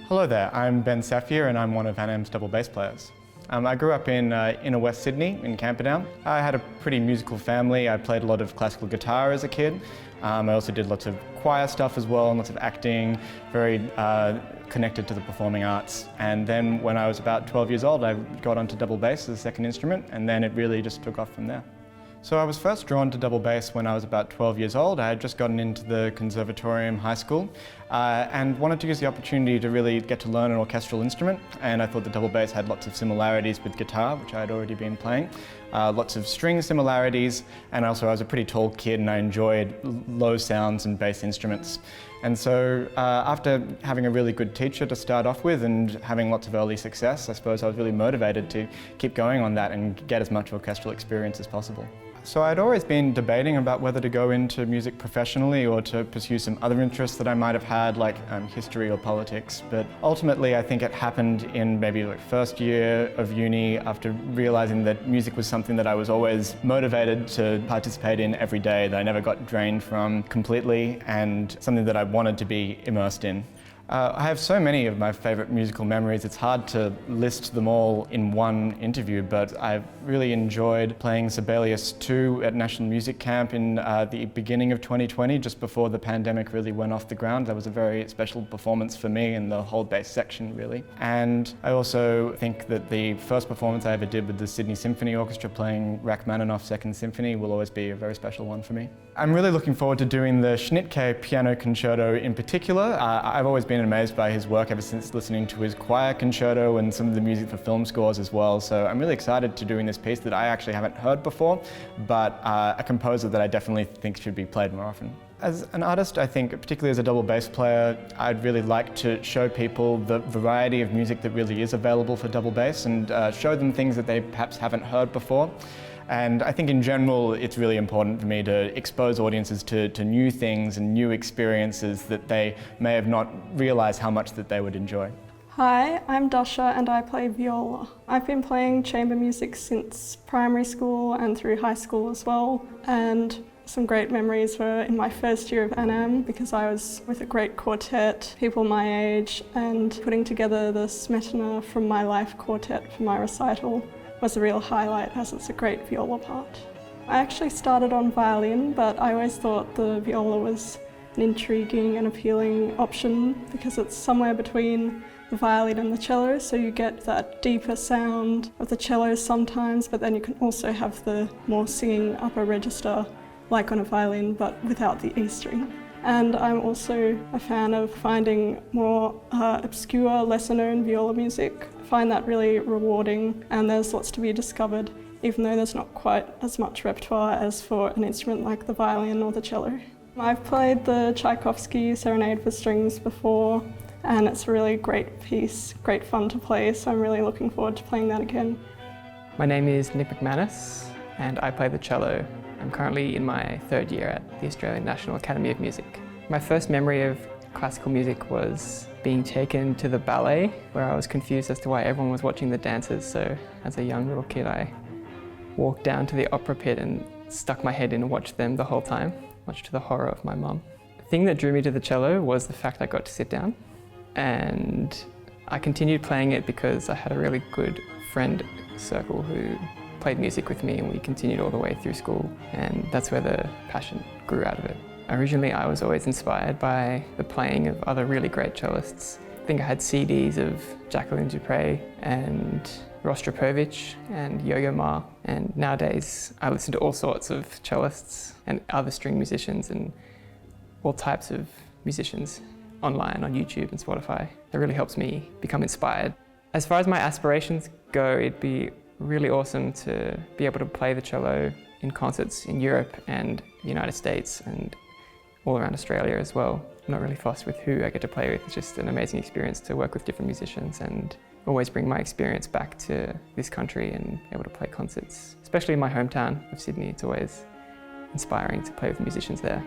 Hello there, I'm Ben Saffir and I'm one of ANAM's double bass players. I grew up in inner West Sydney in Camperdown. I had a pretty musical family. I played a lot of classical guitar as a kid. I also did lots of choir stuff as well and lots of acting, very connected to the performing arts. And then when I was about 12 years old, I got onto double bass as a second instrument, and then it really just took off from there. So I was first drawn to double bass when I was about 12 years old. I had just gotten into the Conservatorium High School and wanted to use the opportunity to really get to learn an orchestral instrument, and I thought the double bass had lots of similarities with guitar, which I had already been playing. Lots of string similarities, and also I was a pretty tall kid and I enjoyed low sounds and bass instruments. And so after having a really good teacher to start off with and having lots of early success, I suppose I was really motivated to keep going on that and get as much orchestral experience as possible. So I'd always been debating about whether to go into music professionally or to pursue some other interests that I might have had, like history or politics. But ultimately I think it happened in maybe like first year of uni, after realizing that music was something that I was always motivated to participate in every day, that I never got drained from completely, and something that I wanted to be immersed in. I have so many of my favourite musical memories, it's hard to list them all in one interview, but I've really enjoyed playing Sibelius II at National Music Camp in the beginning of 2020, just before the pandemic really went off the ground. That was a very special performance for me and the whole bass section, really. And I also think that the first performance I ever did with the Sydney Symphony Orchestra playing Rachmaninoff's Second Symphony will always be a very special one for me. I'm really looking forward to doing the Schnittke Piano Concerto in particular. I've always been amazed by his work ever since listening to his choir concerto and some of the music for film scores as well. So I'm really excited to doing this piece that I actually haven't heard before, but a composer that I definitely think should be played more often. As an artist, I think, particularly as a double bass player, I'd really like to show people the variety of music that really is available for double bass and show them things that they perhaps haven't heard before. And I think in general it's really important for me to expose audiences to new things and new experiences that they may have not realised how much that they would enjoy. Hi, I'm Dasha and I play viola. I've been playing chamber music since primary school and through high school as well, and some great memories were in my first year of ANAM because I was with a great quartet, people my age, and putting together the Smetana from My Life quartet for my recital was a real highlight, as it's a great viola part. I actually started on violin, but I always thought the viola was an intriguing and appealing option because it's somewhere between the violin and the cello, so you get that deeper sound of the cello sometimes, but then you can also have the more singing upper register like on a violin, but without the E string. And I'm also a fan of finding more obscure, lesser-known viola music. I find that really rewarding, and there's lots to be discovered, even though there's not quite as much repertoire as for an instrument like the violin or the cello. I've played the Tchaikovsky Serenade for Strings before, and it's a really great piece, great fun to play, so I'm really looking forward to playing that again. My name is Nick McManus, and I play the cello. I'm currently in my third year at the Australian National Academy of Music. My first memory of classical music was being taken to the ballet, where I was confused as to why everyone was watching the dancers. So as a young little kid, I walked down to the opera pit and stuck my head in and watched them the whole time, much to the horror of my mum. The thing that drew me to the cello was the fact I got to sit down, and I continued playing it because I had a really good friend circle who played music with me, and we continued all the way through school, and that's where the passion grew out of it. Originally I was always inspired by the playing of other really great cellists. I think I had CDs of Jacqueline Dupre and Rostropovich and Yo-Yo Ma, and nowadays I listen to all sorts of cellists and other string musicians and all types of musicians online on YouTube and Spotify. That really helps me become inspired. As far as my aspirations go, it'd be really awesome to be able to play the cello in concerts in Europe and the United States and all around Australia as well. I'm not really fussed with who I get to play with. It's just an amazing experience to work with different musicians and always bring my experience back to this country and be able to play concerts. Especially in my hometown of Sydney, it's always inspiring to play with musicians there.